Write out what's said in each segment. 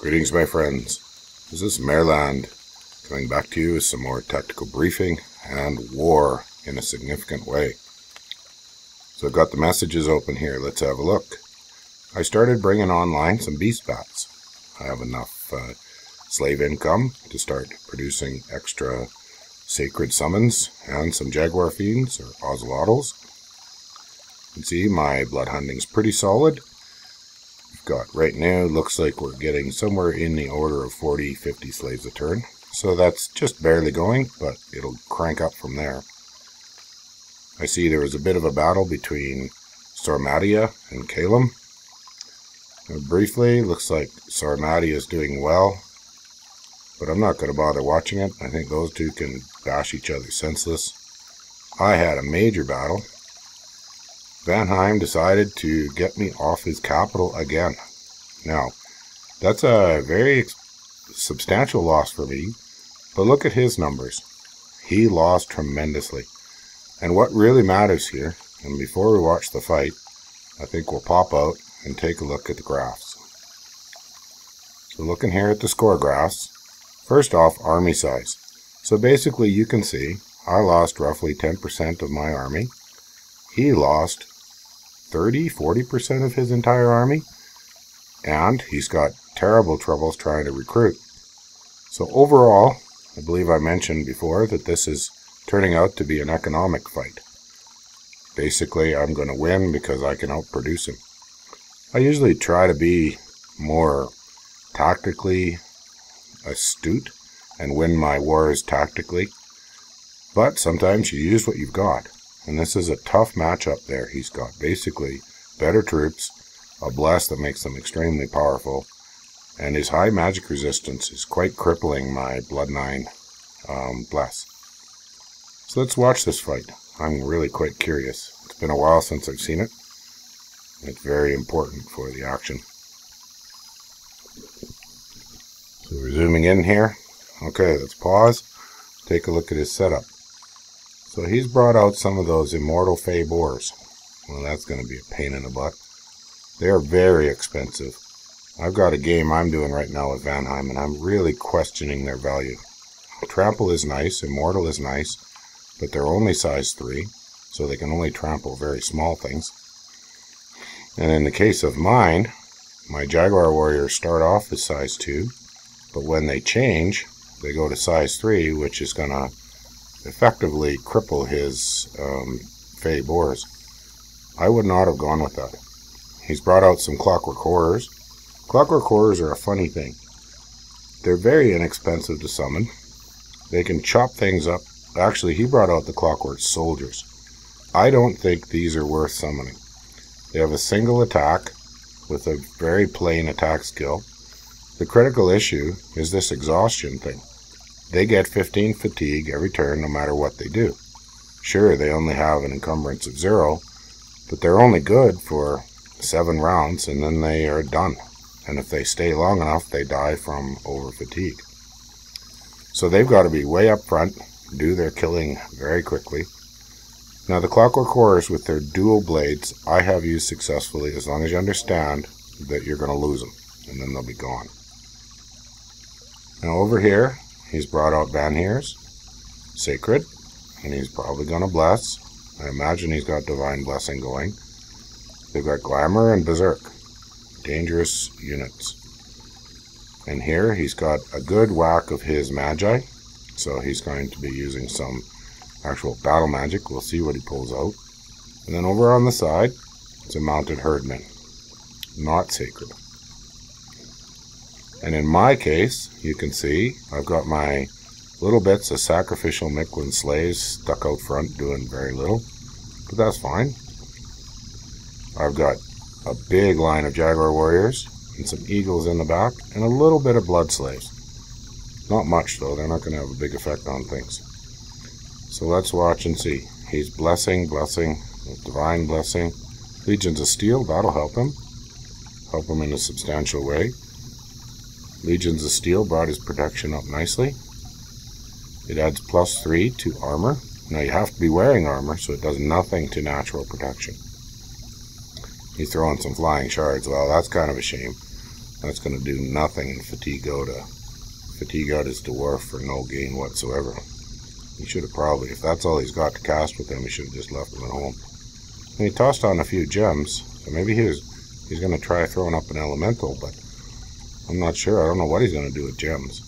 Greetings, my friends. This is Maerlande coming back to you with some more tactical briefing and war in a significant way. So I've got the messages open here. Let's have a look. I started bringing online some beast bats. I have enough slave income to start producing extra sacred summons and some jaguar fiends or ocelotls. You can see my blood hunting's pretty solid. We've got right now, looks like we're getting somewhere in the order of 40-50 slaves a turn. So that's just barely going, but it'll crank up from there. I see there was a bit of a battle between Sarmatia and Calum. Briefly, looks like Sarmatia is doing well, but I'm not going to bother watching it. I think those two can bash each other senseless. I had a major battle. Vanheim decided to get me off his capital again. Now, that's a very substantial loss for me, but look at his numbers. He lost tremendously. And what really matters here, and before we watch the fight, I think we'll pop out and take a look at the graphs. So looking here at the score graphs, first off, army size. So basically you can see I lost roughly 10% of my army. He lost 30-40% of his entire army, and he's got terrible troubles trying to recruit. So overall, I believe I mentioned before that this is turning out to be an economic fight. Basically, I'm going to win because I can outproduce him. I usually try to be more tactically astute and win my wars tactically, but sometimes you use what you've got. And this is a tough matchup there. He's got basically better troops, a bless that makes them extremely powerful, and his high magic resistance is quite crippling my Blood 9 bless. So let's watch this fight. I'm really quite curious. It's been a while since I've seen it. It's very important for the action. So we're zooming in here. Okay, let's pause. Take a look at his setup. So he's brought out some of those immortal Fey boars. Well, that's going to be a pain in the butt. They are very expensive. I've got a game I'm doing right now with Vanheim, and I'm really questioning their value. Trample is nice, immortal is nice, but they're only size 3, so they can only trample very small things. And in the case of mine, my Jaguar warriors start off as size 2, but when they change, they go to size 3, which is going to effectively cripple his Fey boars. I would not have gone with that. He's brought out some Clockwork Horrors. Clockwork Horrors are a funny thing. They're very inexpensive to summon. They can chop things up. Actually, he brought out the Clockwork Soldiers. I don't think these are worth summoning. They have a single attack with a very plain attack skill. The critical issue is this exhaustion thing. They get 15 fatigue every turn no matter what they do. Sure, they only have an encumbrance of 0, but they're only good for 7 rounds and then they are done. And if they stay long enough, they die from over fatigue. So they've got to be way up front, do their killing very quickly. Now the Clockwork Horrors with their dual blades, I have used successfully as long as you understand that you're going to lose them, and then they'll be gone. Now over here, he's brought out Vanhears, Sacred, and he's probably going to bless. I imagine he's got Divine Blessing going. They've got Glamour and Berserk, dangerous units. And here he's got a good whack of his Magi, so he's going to be using some actual battle magic. We'll see what he pulls out. And then over on the side, it's a Mounted Herdman, not Sacred. And in my case, you can see I've got my little bits of sacrificial Miquelin slaves stuck out front doing very little, but that's fine. I've got a big line of Jaguar warriors and some eagles in the back and a little bit of blood slaves. Not much though, they're not going to have a big effect on things. So let's watch and see. He's blessing, with Divine Blessing. Legions of Steel, that'll help him. Help him in a substantial way. Legions of Steel brought his protection up nicely. It adds +3 to armor. Now you have to be wearing armor, so it does nothing to natural protection. He's throwing some flying shards. Well, that's kind of a shame. That's going to do nothing in fatigue out. Fatigue out his dwarf for no gain whatsoever. He should have probably, if that's all he's got to cast with him, he should have just left him at home. And he tossed on a few gems, so maybe he's going to try throwing up an elemental, but I'm not sure. I don't know what he's going to do with gems.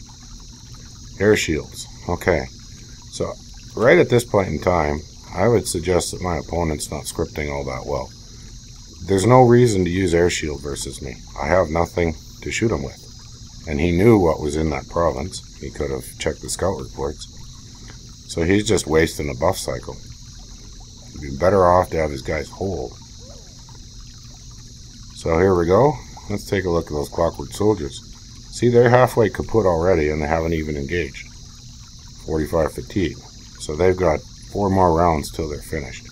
Air shields. Okay. So, right at this point in time, I would suggest that my opponent's not scripting all that well. There's no reason to use air shield versus me. I have nothing to shoot him with. And he knew what was in that province. He could have checked the scout reports. So he's just wasting a buff cycle. He'd be better off to have his guys hold. So here we go. Let's take a look at those clockwork soldiers. See, they're halfway kaput already and they haven't even engaged. 45 fatigue. So they've got 4 more rounds till they're finished.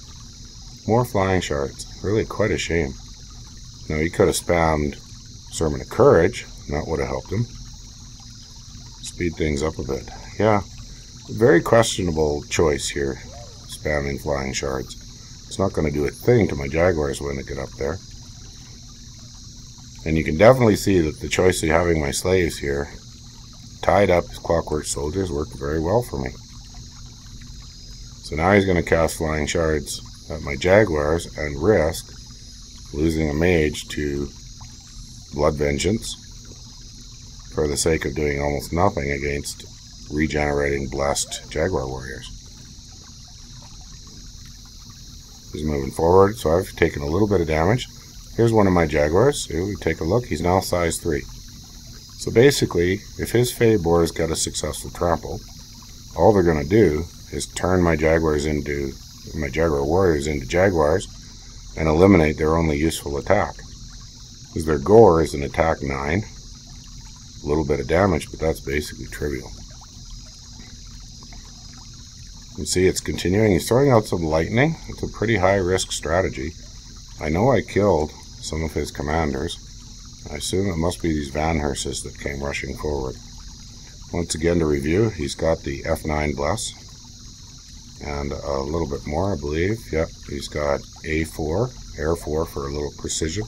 More flying shards. Really quite a shame. Now he could have spammed Sermon of Courage. That would have helped him. Speed things up a bit. Yeah. Very questionable choice here. Spamming flying shards. It's not going to do a thing to my Jaguars when they get up there. And you can definitely see that the choice of having my slaves here tied up as clockwork soldiers worked very well for me. So now he's going to cast flying shards at my Jaguars and risk losing a mage to Blood Vengeance for the sake of doing almost nothing against regenerating blessed Jaguar warriors. He's moving forward, so I've taken a little bit of damage. Here's one of my Jaguars. Here we take a look. He's now size 3. So basically, if his Fey Boars got a successful trample, all they're going to do is turn my Jaguar warriors into Jaguars and eliminate their only useful attack. Because their gore is an attack 9. A little bit of damage, but that's basically trivial. You see it's continuing. He's throwing out some lightning. It's a pretty high risk strategy. I know I killed some of his commanders. I assume it must be these Van Herses that came rushing forward. Once again to review, he's got the F9 Bless. And a little bit more, I believe. Yep, he's got A4, Air 4 for a little precision.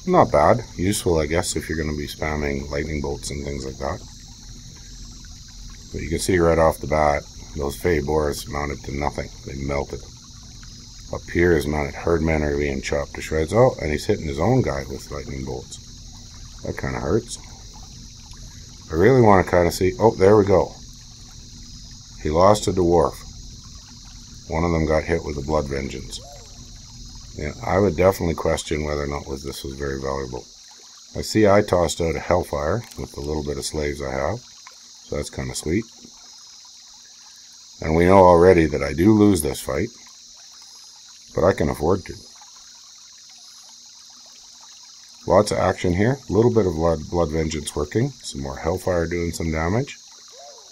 Not bad. Useful, I guess, if you're going to be spamming lightning bolts and things like that. But you can see right off the bat, those Fey Boars mounted to nothing. They melted. Up here, his mounted herdmen are being chopped to shreds. Oh, and he's hitting his own guy with lightning bolts. That kind of hurts. I really want to kind of see... Oh, there we go. He lost a dwarf. One of them got hit with a Blood Vengeance. Yeah, I would definitely question whether or not this was very valuable. I see I tossed out a Hellfire with the little bit of slaves I have. So that's kind of sweet. And we know already that I do lose this fight. But I can afford to. Lots of action here. A little bit of Blood Vengeance working. Some more Hellfire doing some damage.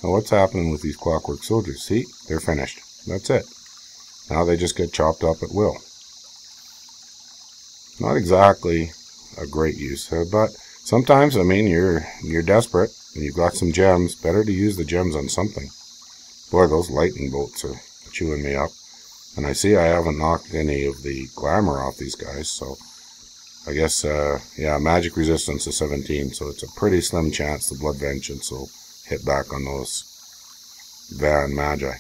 Now what's happening with these clockwork soldiers? See? They're finished. That's it. Now they just get chopped up at will. Not exactly a great use, but sometimes, I mean, you're desperate and you've got some gems. Better to use the gems on something. Boy, those lightning bolts are chewing me up. And I see I haven't knocked any of the glamour off these guys, so I guess, yeah, magic resistance is 17, so it's a pretty slim chance the Blood Vengeance will hit back on those Van Magi.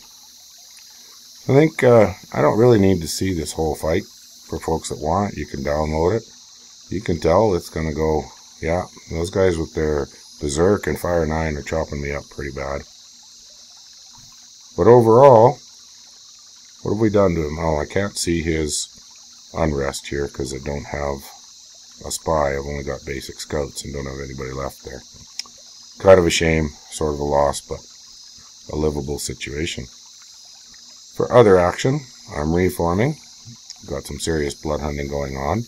I think I don't really need to see this whole fight. For folks that want it, you can download it. You can tell it's going to go, yeah, those guys with their Berserk and Fire 9 are chopping me up pretty bad. But overall, what have we done to him? Oh, I can't see his unrest here because I don't have a spy. I've only got basic scouts and don't have anybody left there. Kind of a shame, sort of a loss, but a livable situation. For other action, I'm reforming. Got some serious blood hunting going on.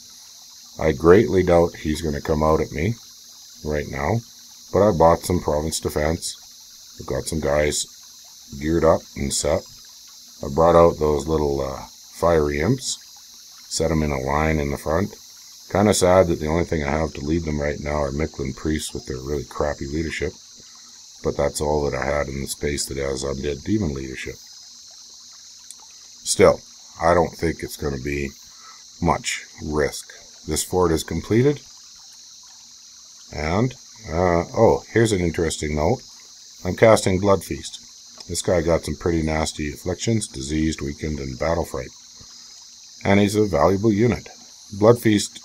I greatly doubt he's going to come out at me right now, but I bought some province defense. I've got some guys geared up and set. I brought out those little fiery imps, set them in a line in the front. Kind of sad that the only thing I have to lead them right now are Mictlan priests with their really crappy leadership, but that's all that I had in the space that has undead demon leadership. Still, I don't think it's going to be much risk. This fort is completed. And, oh, here's an interesting note. I'm casting Blood Feast. This guy got some pretty nasty afflictions, diseased, weakened, and battle fright. And he's a valuable unit. Blood Feast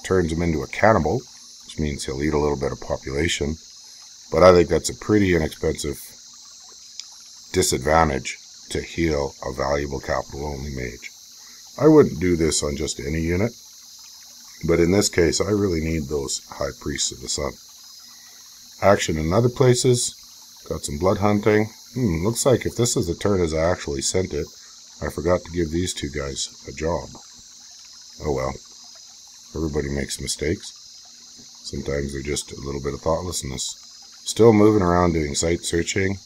turns him into a cannibal, which means he'll eat a little bit of population. But I think that's a pretty inexpensive disadvantage to heal a valuable capital-only mage. I wouldn't do this on just any unit, but in this case, I really need those High Priests of the Sun. Action in other places. Got some blood hunting. Looks like if this is the turn as I actually sent it, I forgot to give these two guys a job. Oh well. Everybody makes mistakes. Sometimes they're just a little bit of thoughtlessness. Still moving around doing site searching.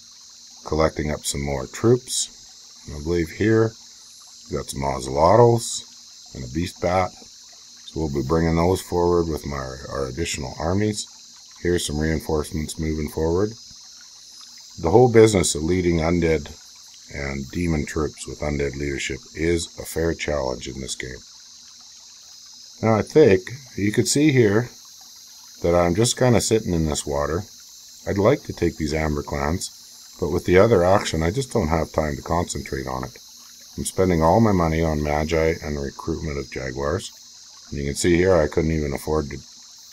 Collecting up some more troops. I believe here, we got some ocelots and a beast bat. So we'll be bringing those forward with our additional armies. Here's some reinforcements moving forward. The whole business of leading undead and demon troops with undead leadership is a fair challenge in this game. Now I think you could see here that I'm just kind of sitting in this water. I'd like to take these amber clans, but with the other action I just don't have time to concentrate on it. I'm spending all my money on Magi and the recruitment of Jaguars. And you can see here I couldn't even afford to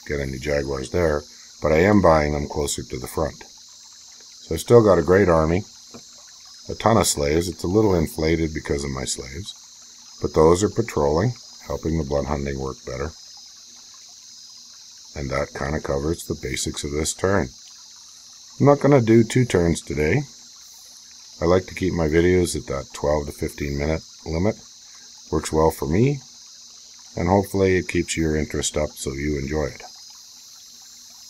get any Jaguars there, but I am buying them closer to the front. So I've still got a great army, a ton of slaves. It's a little inflated because of my slaves, but those are patrolling, helping the blood hunting work better. And that kind of covers the basics of this turn. I'm not going to do 2 turns today. I like to keep my videos at that 12 to 15 minute limit. Works well for me, and hopefully it keeps your interest up so you enjoy it.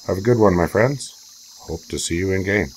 Have a good one, my friends. Hope to see you in game.